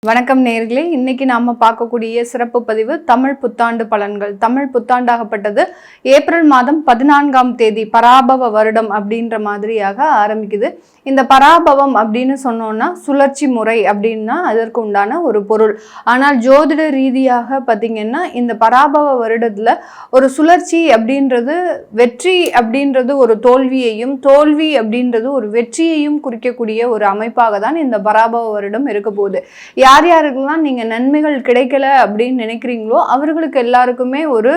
வணக்கம் நேயர்களே, இன்னைக்கு நாம பார்க்கக்கூடிய சிறப்பு பதிவு தமிழ் புத்தாண்டு பலன்கள். தமிழ் புத்தாண்டாகப்பட்டது ஏப்ரல் மாதம் 14ஆம் தேதி பராபவ வருடம் அப்படின்ற மாதிரியாக ஆரம்பிக்குது. இந்த பராபவம் அப்படின்னு சொன்னோம்னா சுழற்சி முறை அப்படின்னா அதற்கு உண்டான ஒரு பொருள். ஆனால் ஜோதிட ரீதியாக பார்த்தீங்கன்னா இந்த பராபவ வருடத்துல ஒரு சுழற்சி அப்படின்றது வெற்றி அப்படின்றது ஒரு தோல்வியையும், தோல்வி அப்படின்றது ஒரு வெற்றியையும் குறிக்கக்கூடிய ஒரு அமைப்பாக தான் இந்த பராபவ வருடம் இருக்க போகுது. யார் யாருக்கெல்லாம் நீங்க நன்மைகள் கிடைக்கல அப்படின்னு நினைக்கிறீங்களோ அவர்களுக்கு எல்லாருக்குமே ஒரு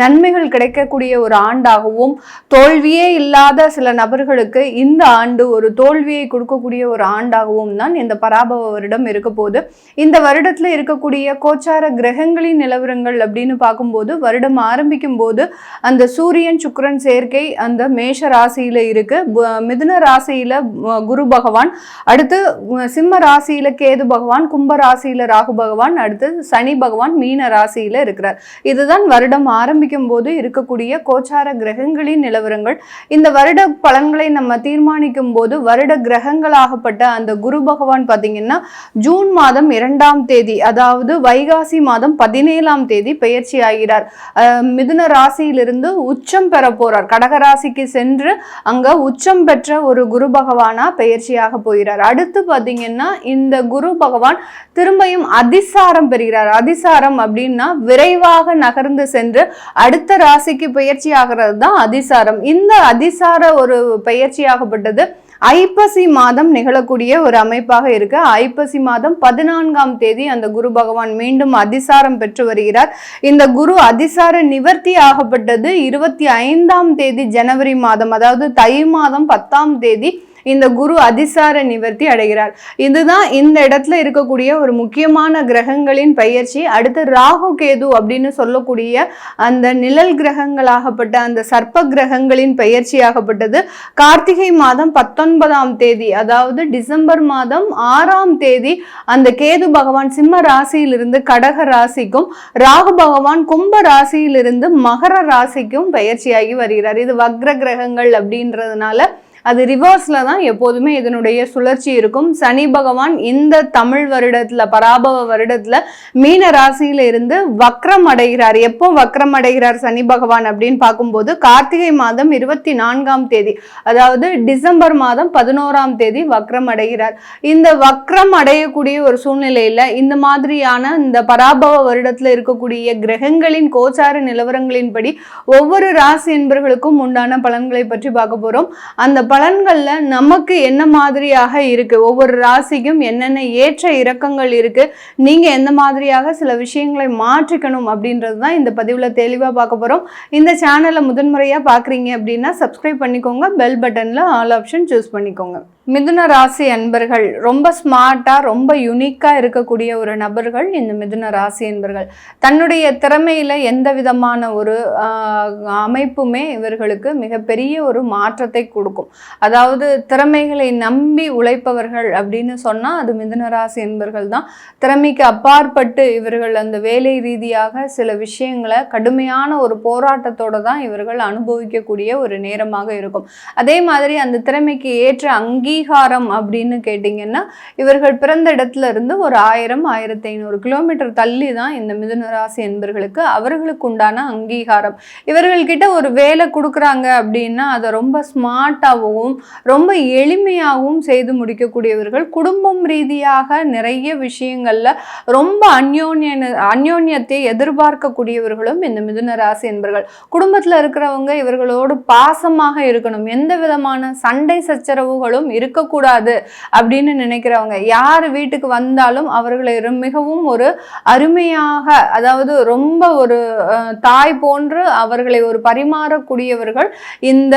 நன்மைகள் கிடைக்கக்கூடிய ஒரு ஆண்டாகவும், தோல்வியே இல்லாத சில நபர்களுக்கு இந்த ஆண்டு ஒரு தோல்வியை கொடுக்கக்கூடிய ஒரு ஆண்டாகவும் தான் இந்த பராபவ வருடம் இருக்க போகுது. இந்த வருடத்துல இருக்கக்கூடிய கோச்சார கிரகங்களின் நிலவரங்கள் அப்படின்னு பார்க்கும்போது வருடம் ஆரம்பிக்கும் போது அந்த சூரியன் சுக்கிரன் சேர்க்கை அந்த மேஷ ராசியில இருக்கு, மிதுன ராசியில குரு பகவான், அடுத்து சிம்ம ராசியில கேது பகவான், கும்ப ராசியில ராகு பகவான், அடுத்து சனி பகவான் மீன ராசியில இருக்கிறார். இதுதான் வருடம் ஆரம்பிக்கும் போது இருக்கக்கூடிய கோச்சார கிரகங்களின் நிலவரங்கள். இந்த வருட பலன்களை நம்ம தீர்மானிக்கும் போது வருட கிரகங்களாகப்பட்ட அந்த குரு பகவான் பார்த்தீங்கன்னா ஜூன் மாதம் 2ஆம் தேதி, அதாவது வைகாசி மாதம் 17ஆம் தேதி பெயர்ச்சி ஆகிறார். மிதுன ராசியிலிருந்து உச்சம் பெற போறார். கடக ராசிக்கு சென்று அங்க உச்சம் பெற்ற ஒரு குரு பகவானா பெயர்ச்சியாக போகிறார். அடுத்து பார்த்தீங்கன்னா இந்த குரு பகவான் திரும்பியும் அதிசாரம் பெறுகிறார். அதிசாரம் அப்படின்னா விரைவாக நகர்ந்து சென்று அடுத்த ராசிக்கு பயிற்சி ஆகிறது தான் அதிசாரம். இந்த அதிசார ஒரு பயிற்சியாகப்பட்டது ஐப்பசி மாதம் நிகழக்கூடிய ஒரு அமைப்பாக இருக்கு. ஐப்பசி மாதம் 14ஆம் தேதி அந்த குரு பகவான் மீண்டும் அதிசாரம் பெற்று வருகிறார். இந்த குரு அதிசார நிவர்த்தி ஆகப்பட்டது 25ஆம் தேதி ஜனவரி மாதம், அதாவது தை மாதம் 10ஆம் தேதி இந்த குரு அதிசார நிவர்த்தி அடைகிறார். இதுதான் இந்த இடத்துல இருக்கக்கூடிய ஒரு முக்கியமான கிரகங்களின் பெயர்ச்சி. அடுத்து ராகு கேது அப்படின்னு சொல்லக்கூடிய அந்த நிழல் கிரகங்களாகப்பட்ட அந்த சர்ப்ப கிரகங்களின் பெயர்ச்சியாகப்பட்டது கார்த்திகை மாதம் 19ஆம் தேதி, அதாவது டிசம்பர் மாதம் 6ஆம் தேதி அந்த கேது பகவான் சிம்ம ராசியிலிருந்து கடக ராசிக்கும், ராகு பகவான் கும்ப ராசியிலிருந்து மகர ராசிக்கும் பெயர்ச்சியாகி வருகிறார். இது வக்ர கிரகங்கள் அப்படின்றதுனால அது ரிவர்ஸ்ல தான் எப்போதுமே இதனுடைய சுழற்சி இருக்கும். சனி பகவான் இந்த தமிழ் வருடத்துல பராபவ வருடத்துல மீன ராசியில இருந்து வக்ரம் அடைகிறார். எப்போ வக்ரம் அடைகிறார் சனி பகவான் அப்படின்னு பார்க்கும்போது கார்த்திகை மாதம் 24ஆம் தேதி, அதாவது டிசம்பர் மாதம் 11ஆம் தேதி வக்ரம் அடைகிறார். இந்த வக்ரம் அடையக்கூடிய ஒரு சூழ்நிலையில இந்த மாதிரியான இந்த பராபவ வருடத்துல இருக்கக்கூடிய கிரகங்களின் கோச்சார நிலவரங்களின்படி ஒவ்வொரு ராசி என்பர்களுக்கும் உண்டான பலன்களை பற்றி பார்க்க போறோம். அந்த பலன்கள்ல நமக்கு என்ன மாதிரியாக இருக்கு, ஒவ்வொரு ராசிக்கும் என்னென்ன ஏற்ற இறக்கங்கள் இருக்கு, நீங்க எந்த மாதிரியாக சில விஷயங்களை மாற்றிக்கணும் அப்படின்றது தான் இந்த பதிவுல தெளிவா பார்க்க போறோம். இந்த சேனலை முதன்முறையா பாக்குறீங்க அப்படின்னா சப்ஸ்கிரைப் பண்ணிக்கோங்க, பெல் பட்டன்ல ஆல் ஆப்ஷன் சூஸ் பண்ணிக்கோங்க. மிதுன ராசி அன்பர்கள் ரொம்ப ஸ்மார்ட்டா ரொம்ப யுனிக்கா இருக்கக்கூடிய ஒரு நபர்கள் இந்த மிதுன ராசி அன்பர்கள். தன்னுடைய திறமையில எந்த விதமான ஒரு அமைப்புமே இவர்களுக்கு மிகப்பெரிய ஒரு மாற்றத்தை கொடுக்கும். அதாவது திறமைகளை நம்பி உழைப்பவர்கள் அப்படின்னு சொன்னா அது மிதுன ராசி அன்பர்கள் தான். திறமைக்கு அப்பாற்பட்டு இவர்கள் அந்த வேலை ரீதியாக சில விஷயங்களை கடுமையான ஒரு போராட்டத்தோட தான் இவர்கள் அனுபவிக்கக்கூடிய ஒரு நேரமாக இருக்கும். அதே மாதிரி அந்த திறமைக்கு ஏற்ற அங்கீகாரம் அப்படின்னு கேட்டிங்கன்னா இவர்கள் பிறந்த இடத்துல இருந்து ஒரு 1000-1500 கிலோமீட்டர் தள்ளி தான் இந்த மிதுன ராசி என்பர்களுக்கு அவர்களுக்கு உண்டான அங்கீகாரம். இவர்கள்கிட்ட ஒரு வேலை கொடுக்குறாங்க அப்படின்னா அதை ரொம்ப ஸ்மார்ட்டாகவும் ரொம்ப எளிமையாகவும் செய்து முடிக்கக்கூடியவர்கள். குடும்பம் ரீதியாக நிறைய விஷயங்கள்ல ரொம்ப அந்யோன்யத்தை எதிர்பார்க்கக்கூடியவர்களும் இந்த மிதுன ராசி என்பர்கள். குடும்பத்துல இருக்கிறவங்க இவர்களோடு பாசமாக இருக்கணும், எந்த விதமான சண்டை சச்சரவுகளும் இருக்கக்கூடாது அப்படின்னு நினைக்கிறவங்க. யார் வீட்டுக்கு வந்தாலும் அவர்களை மிகவும் ஒரு அருமையாக, அதாவது ரொம்ப ஒரு தாய் போன்று அவர்களை ஒரு பரிமாறக்கூடியவர்கள் இந்த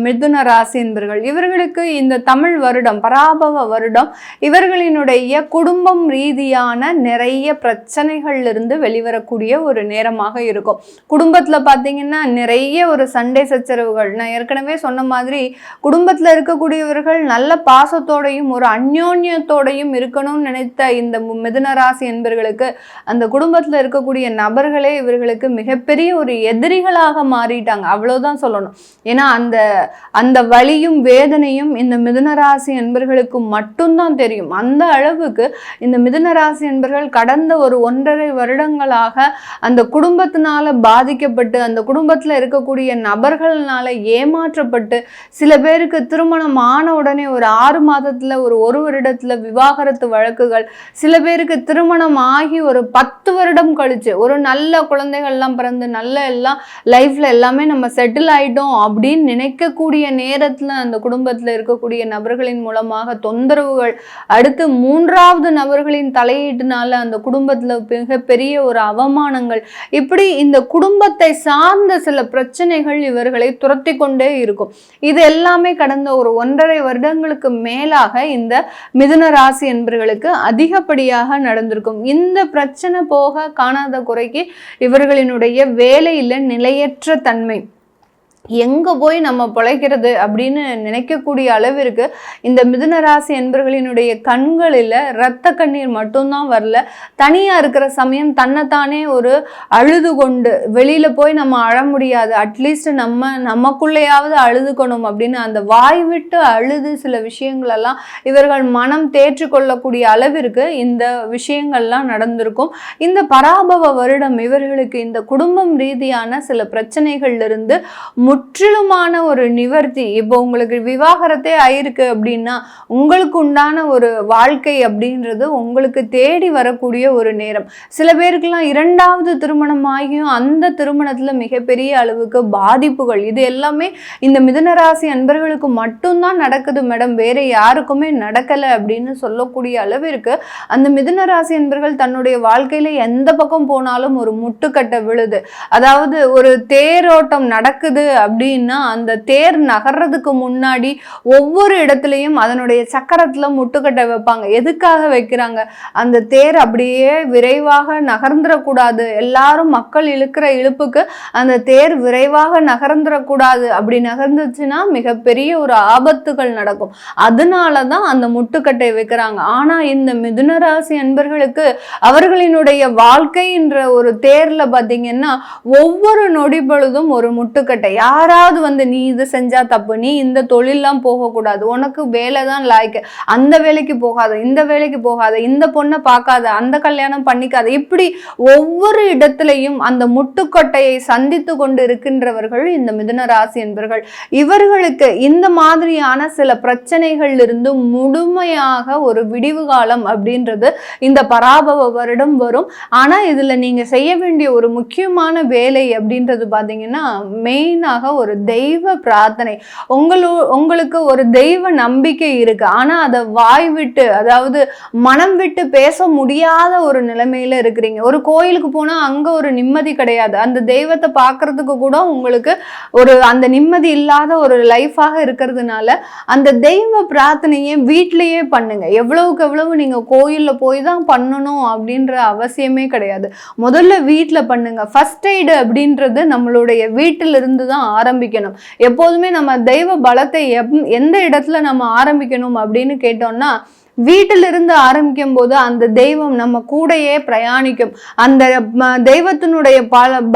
மிதுன ராசி என்பர்கள். இவர்களுக்கு இந்த தமிழ் வருடம் பராபவ வருடம் இவர்களினுடைய குடும்பம் ரீதியான நிறைய பிரச்சனைகள்ல இருந்து வெளிவரக்கூடிய ஒரு நேரமாக இருக்கும். குடும்பத்துல பாத்தீங்கன்னா நிறைய ஒரு சண்டை சச்சரவுகள், நான் ஏற்கனவே சொன்ன மாதிரி குடும்பத்துல இருக்கக்கூடியவர்கள் நல்ல நல்ல பாசத்தோடையும் ஒரு அந்யோன்யத்தோடையும் இருக்கணும்னு நினைத்த இந்த மிதுன ராசி என்பர்களுக்கு அந்த குடும்பத்துல இருக்கக்கூடிய நபர்களே இவர்களுக்கு மிகப்பெரிய ஒரு எதிரிகளாக மாறிட்டாங்க, அவ்வளவுதான் சொல்லணும். ஏன்னா அந்த அந்த வலியும் வேதனையும் இந்த மிதுன ராசி என்பர்களுக்கு மட்டும்தான் தெரியும். அந்த அளவுக்கு இந்த மிதுன ராசி என்பர்கள் கடந்த ஒரு 1.5 வருடங்களாக அந்த குடும்பத்தினால பாதிக்கப்பட்டு, அந்த குடும்பத்துல இருக்கக்கூடிய நபர்கள்னால ஏமாற்றப்பட்டு, சில பேருக்கு திருமணம் ஆன உடனே ஒரு 6 மாதத்துல ஒரு வருடத்துல விவாகரத்து வழக்குகள், சில பேருக்கு திருமணம் ஆகி ஒரு 10 வருடம் கழிச்சு ஒரு நல்ல குழந்தைகள்லாம் பிறந்து நல்ல எல்லாம் லைஃப்ல எல்லாமே நம்ம செட்டில் ஆயிட்டோம் அப்படின்னு நினைக்கக்கூடிய நேரத்துல அந்த குடும்பத்துல இருக்கக்கூடிய நபர்களின் மூலமாக தொந்தரவுகள், அடுத்து 3வது நபர்களின் தலையீட்டுனால அந்த குடும்பத்துல மிகப்பெரிய ஒரு அவமானங்கள், இப்படி இந்த குடும்பத்தை சார்ந்த சில பிரச்சனைகள் இவர்களை துரத்தி கொண்டே இருக்கும். இது எல்லாமே கடந்த ஒரு 1.5 வருடங்களுக்கு மேலாக இந்த மிதுன ராசி என்பவர்களுக்கு அதிகப்படியாக நடந்திருக்கும். இந்த பிரச்சனை போக காணாத குறைக்கு இவர்களினுடைய வேலையில நிலையற்ற தன்மை, எங்க போய் நம்ம பிழைக்கிறது அப்படின்னு நினைக்கக்கூடிய அளவிற்கு இந்த மிதுன ராசி என்பவர்களினுடைய கண்களில் இரத்த கண்ணீர் மட்டும்தான் வரல. தனியா இருக்கிற சமயம் தன்னைத்தானே ஒரு அழுது கொண்டு, வெளியில போய் நம்ம அழ முடியாது, அட்லீஸ்ட் நமக்குள்ளேயாவது அழுதுக்கணும் அப்படின்னு அந்த வாய் விட்டு அழுது சில விஷயங்கள் எல்லாம் இவர்கள் மனம் தேற்றிக்கொள்ளக்கூடிய அளவிற்கு இந்த விஷயங்கள்லாம் நடந்திருக்கும். இந்த பராபவ வருடம் இவர்களுக்கு இந்த குடும்பம் ரீதியான சில பிரச்சனைகள்ல இருந்து முற்றிலுமான ஒரு நிவர்த்தி. இப்போ உங்களுக்கு விவாகரத்தே ஆயிருக்கு அப்படின்னா உங்களுக்கு உண்டான ஒரு வாழ்க்கை அப்படின்றது உங்களுக்கு தேடி வரக்கூடிய ஒரு நேரம். சில பேருக்கெல்லாம் 2வது திருமணம் ஆகியும் அந்த திருமணத்துல மிகப்பெரிய அளவுக்கு பாதிப்புகள், இது எல்லாமே இந்த மிதுனராசி அன்பர்களுக்கு மட்டும்தான் நடக்குது மேடம், வேற யாருக்குமே நடக்கலை அப்படின்னு சொல்லக்கூடிய அளவிற்கு அந்த மிதுனராசி அன்பர்கள் தன்னுடைய வாழ்க்கையில எந்த பக்கம் போனாலும் ஒரு முட்டுக்கட்டை விழுது. அதாவது ஒரு தேரோட்டம் நடக்குது அப்படின்னா அந்த தேர் நகர்றதுக்கு முன்னாடி ஒவ்வொரு இடத்துலையும் அதனுடைய சக்கரத்துல முட்டுக்கட்டை வைப்பாங்க. எதுக்காக வைக்கிறாங்க? அந்த தேர் அப்படியே விரைவாக நகர்ந்துடக்கூடாது, எல்லாரும் மக்கள் இழுக்கிற இழுப்புக்கு அந்த தேர் விரைவாக நகர்ந்துடக்கூடாது. அப்படி நகர்ந்துச்சுன்னா மிகப்பெரிய ஒரு ஆபத்துகள் நடக்கும். அதனாலதான் அந்த முட்டுக்கட்டை வைக்கிறாங்க. ஆனா இந்த மிதுனராசி அன்பர்களுக்கு அவர்களினுடைய வாழ்க்கைன்ற ஒரு தேர்ல பாத்தீங்கன்னா ஒவ்வொரு நொடி பொழுதும் ஒரு முட்டுக்கட்டை. யாராவது வந்து நீ இது செஞ்சா தப்பு, நீ இந்த தொழிலெல்லாம் போகக்கூடாது, உனக்கு வேலை தான் லாய்க்கு, அந்த வேலைக்கு போகாத, இந்த வேலைக்கு போகாத, இந்த பொண்ணை பார்க்காத, அந்த கல்யாணம் பண்ணிக்காத, இப்படி ஒவ்வொரு இடத்திலையும் அந்த முட்டுக்கொட்டையை சந்தித்து கொண்டு இருக்கின்றவர்கள் இந்த மிதுன ராசி என்பவர்கள். இவர்களுக்கு இந்த மாதிரியான சில பிரச்சனைகள் இருந்து முழுமையாக ஒரு விடிவு காலம் அப்படின்றது இந்த பராபவ வருடம் வரும். ஆனா இதுல நீங்க செய்ய வேண்டிய ஒரு முக்கியமான வேலை அப்படின்றது பாத்தீங்கன்னா மெயினாக ஒரு தெய்வ பிரார்த்தனை. உங்களுக்கு ஒரு தெய்வ நம்பிக்கை இருக்கு, ஆனா அதை வாய் விட்டு, அதாவது மனம் விட்டு பேச முடியாத ஒரு நிலைமையில இருக்கிறீங்க. ஒரு கோயிலுக்கு போனா அங்க ஒரு நிம்மதி கிடையாது, அந்த தெய்வத்தை பார்க்கறதுக்கு கூட உங்களுக்கு ஒரு அந்த நிம்மதி இல்லாத ஒரு லைஃபாக இருக்கிறதுனால அந்த தெய்வ பிரார்த்தனையை வீட்டிலேயே பண்ணுங்க. எவ்வளவுக்கு எவ்வளவு நீங்க கோயில்ல போய் தான் பண்ணணும் அப்படின்ற அவசியமே கிடையாது. முதல்ல வீட்டுல பண்ணுங்க. ஃபர்ஸ்ட் எய்டு அப்படின்றது நம்மளுடைய வீட்டிலிருந்து தான் ஆரம்பிக்கணும். எப்போதுமே நம்ம தெய்வ பலத்தை எந்த இடத்துல நம்ம ஆரம்பிக்கணும் அப்படின்னு கேட்டோம்னா வீட்டிலிருந்து ஆரம்பிக்கும் போது அந்த தெய்வம் நம்ம கூடையே பிரயாணிக்கும். அந்த தெய்வத்தினுடைய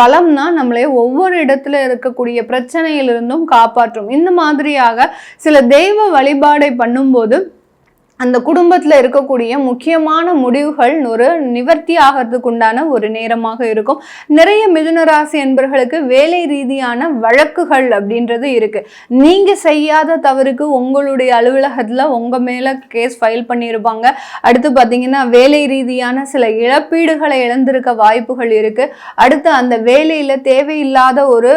பலம் தான் நம்மளை ஒவ்வொரு இடத்துல இருக்கக்கூடிய பிரச்சனையிலிருந்தும் காப்பாற்றும். இந்த மாதிரியாக சில தெய்வ வழிபாடை பண்ணும்போது அந்த குடும்பத்துல இருக்கக்கூடிய முக்கியமான முடிவுகள் ஒரு நிவர்த்தி ஆகிறதுக்கு உண்டான ஒரு நேரமாக இருக்கும். நிறைய மிதுன ராசி என்பவர்களுக்கு வேலை ரீதியான வழக்குகள் அப்படின்றது இருக்கு. நீங்க செய்யாத தவறுக்கு உங்களுடைய அலுவலகத்துல உங்க மேல கேஸ் ஃபைல் பண்ணியிருப்பாங்க. அடுத்து பாத்தீங்கன்னா வேலை ரீதியான சில இழப்பீடுகளை இழந்திருக்க வாய்ப்புகள் இருக்கு. அடுத்து அந்த வேலையில தேவையில்லாத ஒரு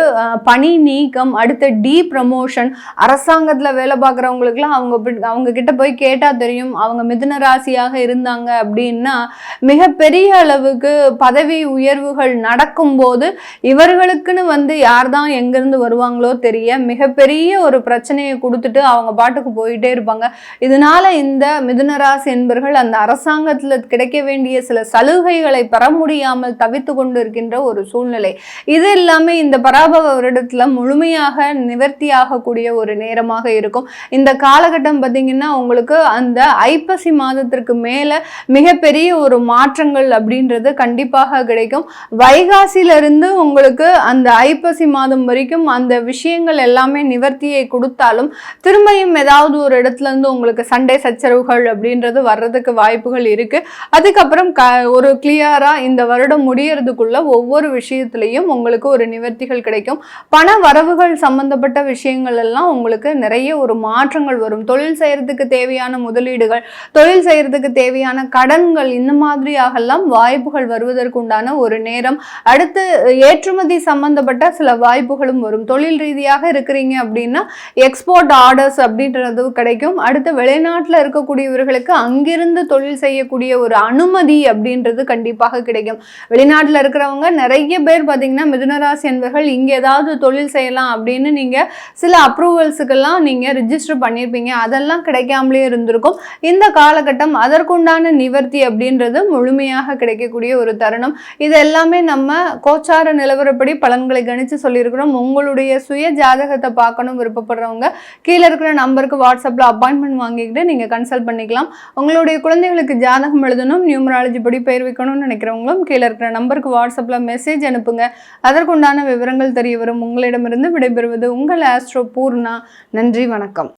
பணி நீக்கம், அடுத்து டி ப்ரமோஷன். அரசாங்கத்துல வேலை பார்க்குறவங்களுக்குலாம் அவங்க கிட்ட போய் கேட்டா தெரியும். அவங்க மிதுன ராசியாக இருந்தாங்க அப்படின்னா மிகப்பெரிய அளவுக்கு பதவி உயர்வுகள் நடக்கும்போது இவர்களுக்குன்னு வந்து யார் தான் எங்கிருந்து வருவாங்களோ தெரிய மிகப்பெரிய ஒரு பிரச்சனையை கொடுத்துட்டு அவங்க பாட்டுக்கு போயிட்டே இருப்பாங்க. இதனால இந்த மிதுன ராசி என்பர்கள் அந்த அரசாங்கத்துல கிடைக்க வேண்டிய சில சலுகைகளை பெற முடியாமல் தவித்து கொண்டு இருக்கின்ற ஒரு சூழ்நிலை. இது எல்லாமே இந்த பராபவ வருடத்துல முழுமையாக நிவர்த்தி ஆகக்கூடிய ஒரு நேரமாக இருக்கும். இந்த காலகட்டம் பார்த்தீங்கன்னா உங்களுக்கு அந்த ஐப்பசி மாதத்திற்கு மேல மிகப்பெரிய ஒரு மாற்றங்கள் அப்படின்றது கண்டிப்பாக கிடைக்கும். வைகாசியிலிருந்து உங்களுக்கு அந்த ஐப்பசி மாதம் வரைக்கும் அந்த விஷயங்கள் எல்லாமே நிவர்த்தியை கொடுத்தாலும் திரும்பியும் ஏதாவது ஒரு இடத்துல இருந்து உங்களுக்கு சண்டை சச்சரவுகள் அப்படின்றது வர்றதுக்கு வாய்ப்புகள் இருக்கு. அதுக்கப்புறம் ஒரு கிளியரா இந்த வருடம் முடியறதுக்குள்ள ஒவ்வொரு விஷயத்திலையும் உங்களுக்கு ஒரு நிவர்த்திகள் கிடைக்கும். பண வரவுகள் சம்பந்தப்பட்ட விஷயங்கள் எல்லாம் உங்களுக்கு நிறைய ஒரு மாற்றங்கள் வரும். தொழில் செய்யறதுக்கு தேவையான முதலீடுகள், தொழில் செய்யறதுக்கு தேவையான கடன்கள், இந்த மாதிரியாகலாம் வாய்ப்புகள் வருவதற்கு உண்டான ஒரு நேரம். அடுத்து ஏற்றுமதி சம்பந்தப்பட்ட சில வாய்ப்புகளும் வரும். தொழில் ரீதியாக இருக்கிறீங்க அப்படின்னா எக்ஸ்போர்ட் ஆர்டர்ஸ் அப்படின்றது கிடைக்கும். அடுத்து வெளிநாட்டில் இருக்கக்கூடியவர்களுக்கு அங்கிருந்து தொழில் செய்யக்கூடிய ஒரு அனுமதி அப்படின்றது கண்டிப்பாக கிடைக்கும். வெளிநாட்டில் இருக்கிறவங்க நிறைய பேர் பார்த்தீங்கன்னா மிதுனராசி என்பவர்கள் இங்கே ஏதாவது தொழில் செய்யலாம் அப்படின்னு நீங்கள் சில அப்ரூவல்ஸுக்கெல்லாம் நீங்கள் ரிஜிஸ்டர் பண்ணியிருப்பீங்க. அதெல்லாம் கிடைக்காமலே இருந்திருக்கும். இந்த காலகட்டம் அதற்குண்டான நிவர்த்தி அப்படின்றது முழுமையாக கிடைக்கக்கூடிய ஒரு தருணம். இது எல்லாமே நம்ம கோச்சார நிலவரப்படி பலன்களை கணிச்சு சொல்லியிருக்கிறோம். உங்களுடைய சுய ஜாதகத்தை பார்க்கணும் விருப்பப்படுறவங்க கீழே இருக்கிற நம்பருக்கு வாட்ஸ்அப்பில் அப்பாயின்மெண்ட் வாங்கிக்கிட்டு நீங்கள் கன்சல்ட் பண்ணிக்கலாம். உங்களுடைய குழந்தைகளுக்கு ஜாதகம் எழுதணும், நியூமராலஜி படி பெயர் வைக்கணும்னு நினைக்கிறவங்களும் கீழே இருக்கிற நம்பருக்கு வாட்ஸ்அப்பில் மெசேஜ் அனுப்புங்க. அதற்குண்டான விவரங்கள் தெரிய வரும். உங்களிடமிருந்து விடைபெறுவது உங்கள் ஆஸ்ட்ரோ பூர்ணா. நன்றி, வணக்கம்.